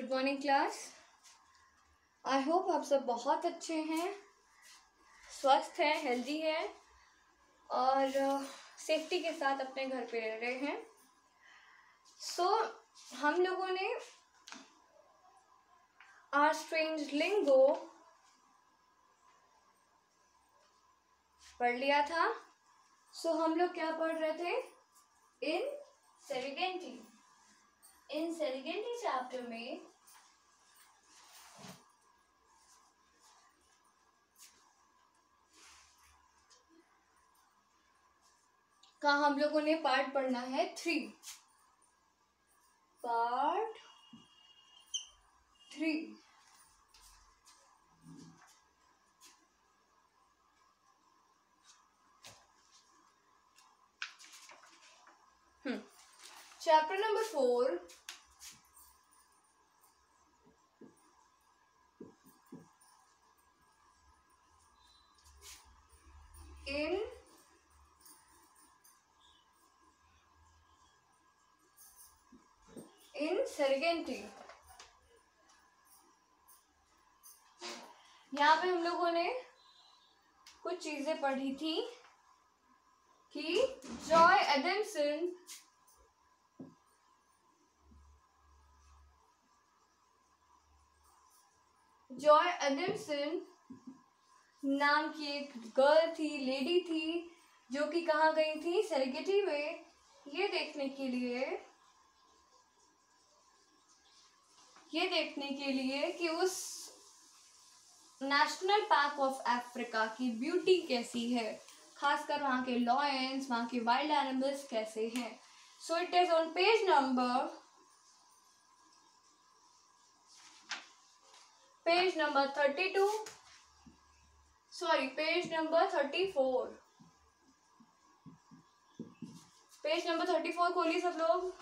Good morning class. I hope आप सब बहुत अच्छे हैं, स्वस्थ हैं, हेल्दी हैं और सेफ्टी के साथ अपने घर पे रह रहे हैं। हम लोगों ने आर स्ट्रेंज लिंगो पढ़ लिया था। हम लोग क्या पढ़ रहे थे? इन सेरिगेंटी चैप्टर में का हम लोगों ने पार्ट पढ़ना है 3। पार्ट 3 चैप्टर नंबर 4 इन सेरिगेंटी। यहाँ पे हम लोगों ने कुछ चीजें पढ़ी थी कि जॉय एडम्सन नाम की एक गर्ल थी, लेडी थी, जो कि कहाँ गई थी? सेरेगेटी में, ये देखने के लिए कि उस नेशनल पार्क ऑफ अफ्रीका की ब्यूटी कैसी है, खासकर वहाँ के लॉयंस, वहाँ के वाइल्ड एनिमल्स कैसे हैं। So it is on page number 32, page number 34। Page number 34 खोलिए सब लोग।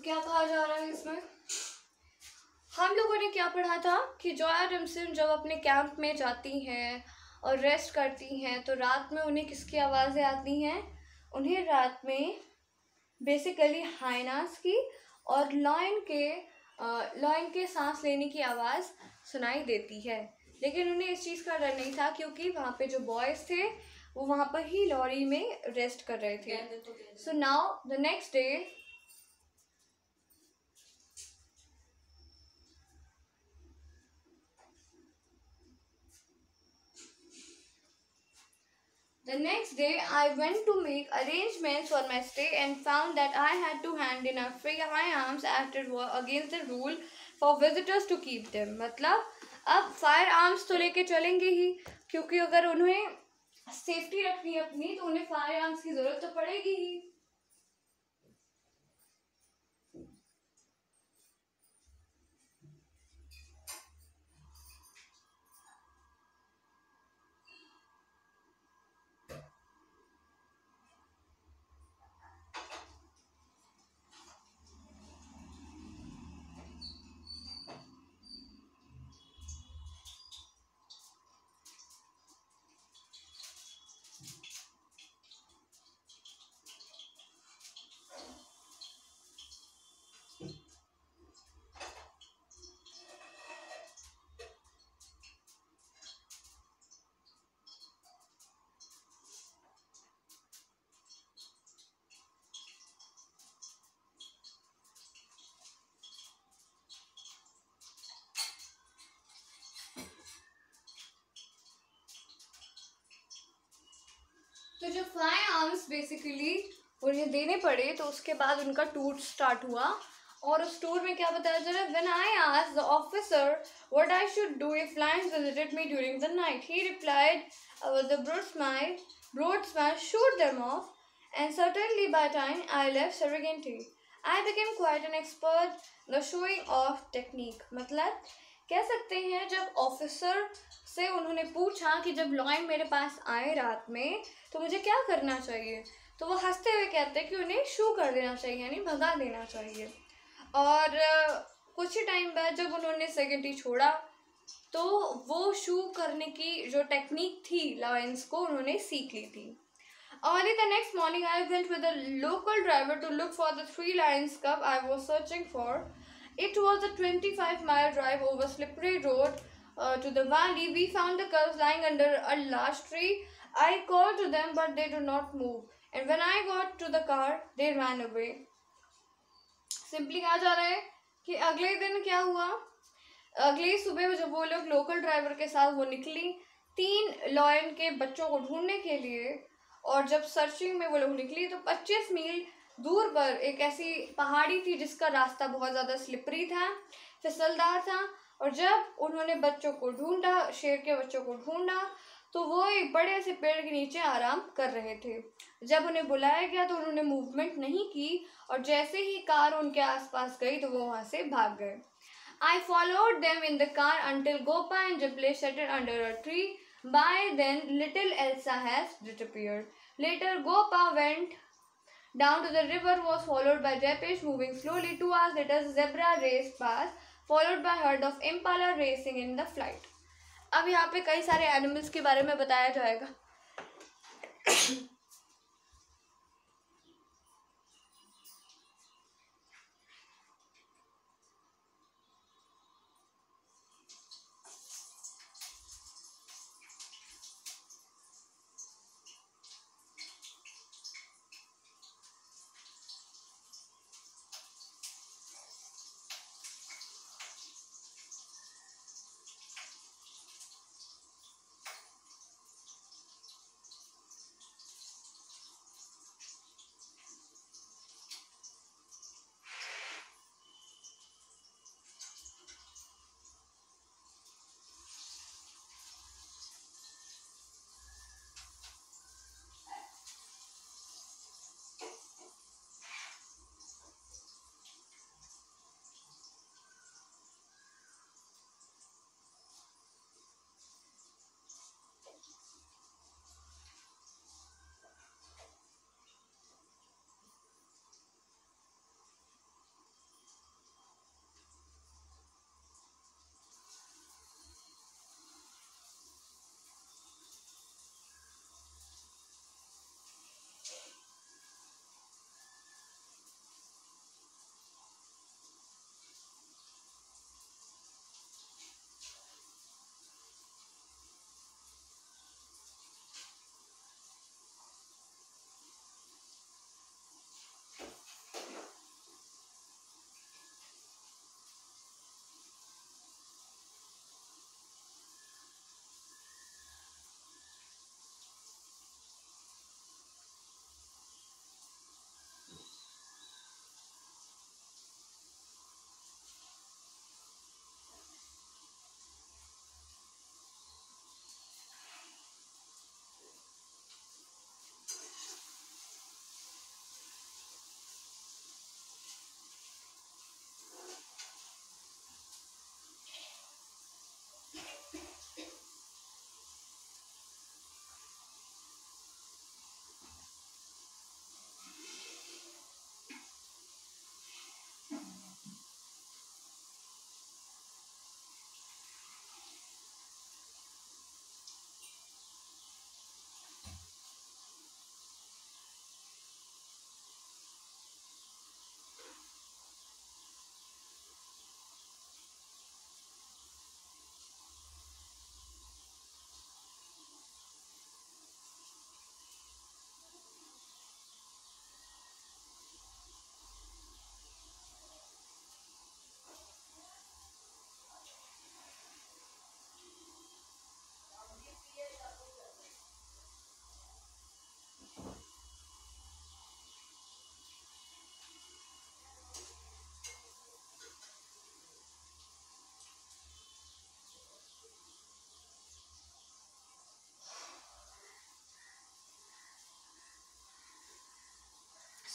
क्या कहा जा रहा है इसमें? हम लोगों ने क्या पढ़ा था कि जॉय एडम्सन जब अपने कैंप में जाती हैं और रेस्ट करती हैं तो रात में उन्हें किसकी आवाज़ें आती हैं? उन्हें रात में बेसिकली हाइनास की और लॉयन के सांस लेने की आवाज़ सुनाई देती है। लेकिन उन्हें इस चीज़ का डर नहीं था क्योंकि वहाँ पे जो बॉयज़ थे वो वहाँ पर ही लॉरी में रेस्ट कर रहे थे। So now the next day I went to make arrangements for my stay and found that I had to hand in a firearms against the rule for visitors to keep them। मतलब अब fire arms तो लेके चलेंगे ही, क्योंकि अगर उन्हें safety रखनी है अपनी तो उन्हें फायर आर्म्स की जरूरत तो पड़ेगी ही। फाइव आर्म्स बेसिकली उन्हें देने पड़े, तो उसके बाद उनका टूर स्टार्ट हुआ। और उस टूर में क्या बताया जा रहा है, when I asked the officer what I should do if Lions visited me during the night, he replied with a broad smile, shoot them off, and certainly by time I left Serengeti, I became quite an expert the showing off technique। मतलब कह सकते हैं जब officer से उन्होंने पूछा कि जब लॉयन मेरे पास आए रात में तो मुझे क्या करना चाहिए, तो वो हंसते हुए कहते हैं कि उन्हें शू कर देना चाहिए, यानी भगा देना चाहिए। और कुछ ही टाइम बाद जब उन्होंने सेरेंगेटी छोड़ा तो वो शू करने की जो टेक्निक थी लायंस को उन्होंने सीख ली थी। Early the next morning, I went with a local driver to look for the 3 lions cub I was searching for. It was a 25-mile drive over slippery road to the valley. We found the cubs lying under a large tree. I called to them, but they did not move. And when I got to the car, they ran away. Simply कहा जा रहा है कि अगले दिन क्या हुआ, अगली सुबह जब वो लोग लोकल ड्राइवर के साथ वो निकली 3 लॉयन के बच्चों को ढूंढने के लिए, और जब सर्चिंग में वो लोग निकली तो 25 मील दूर पर एक ऐसी पहाड़ी थी जिसका रास्ता बहुत ज़्यादा स्लिपरी था, फिसलदार था। और जब उन्होंने बच्चों को ढूंढा, शेर के बच्चों को ढूंढा, तो वो एक बड़े से पेड़ के नीचे आराम कर रहे थे। जब उन्हें बुलाया गया तो उन्होंने मूवमेंट नहीं की, और जैसे ही कार उनके आसपास गई तो वो वहाँ से भाग गए। I followed them in the car until Gopa and Jible settled under a tree. By then, little Elsa has disappeared. Later, Gopa went down to the river, was followed by Jepesh moving slowly. 2 hours later, zebra raced past, followed by herd of impala racing in the flight. अब यहाँ पे कई सारे animals के बारे में बताया जाएगा।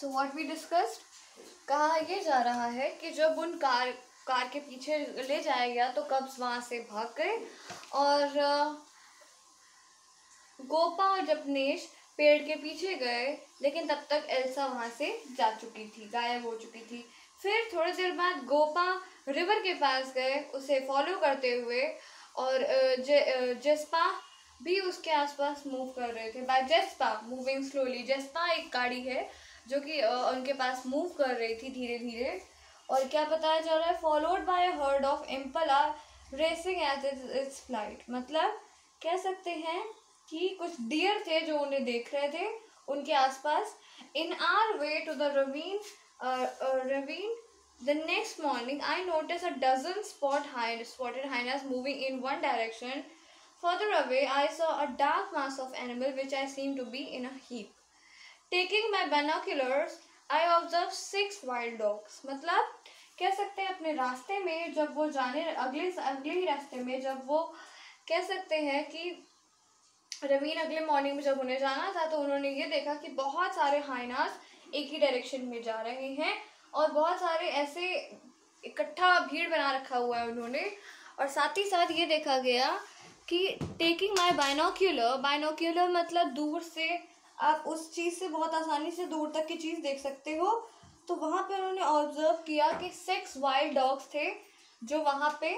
सो व्हाट वी डिस्कस्ड, कहा यह जा रहा है कि जब उन कार के पीछे ले जाया गया तो कब्स वहाँ से भाग गए और गोपा और जपनेश पेड़ के पीछे गए, लेकिन तब तक एल्सा वहाँ से जा चुकी थी, गायब हो चुकी थी। फिर थोड़ी देर बाद गोपा रिवर के पास गए उसे फॉलो करते हुए, और जेस्पा भी उसके आसपास मूव कर रहे थे। बाय जेस्पा मूविंग स्लोली, जेस्पा एक गाड़ी है जो कि उनके पास मूव कर रही थी धीरे धीरे। और क्या बताया जा रहा है, followed by a herd of impala racing as its flight, मतलब कह सकते हैं कि कुछ डियर थे जो उन्हें देख रहे थे उनके आसपास। In our way to the ravine the next morning I noticed a dozen spotted hyenas moving in one direction. Further away I saw a dark mass of animal which I seemed to be in a heap. Taking my binoculars I observed 6 wild dogs. मतलब कह सकते हैं अपने रास्ते में जब वो जाने अगले ही रास्ते में जब वो कह सकते हैं कि रवीन अगले मॉर्निंग में जब उन्हें जाना था तो उन्होंने ये देखा कि बहुत सारे हाइनास एक ही डायरेक्शन में जा रहे हैं और बहुत सारे ऐसे इकट्ठा भीड़ बना रखा हुआ है उन्होंने। और साथ ही साथ ये देखा गया कि टेकिंग माय बाइनोक्यूलर मतलब दूर से आप उस चीज़ से बहुत आसानी से दूर तक की चीज़ देख सकते हो, तो वहाँ पे उन्होंने ऑब्जर्व किया कि 6 वाइल्ड डॉग्स थे जो वहाँ पे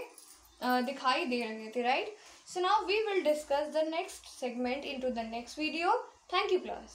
दिखाई दे रहे थे, right. So now we will discuss the next segment into the next video. Thank you class.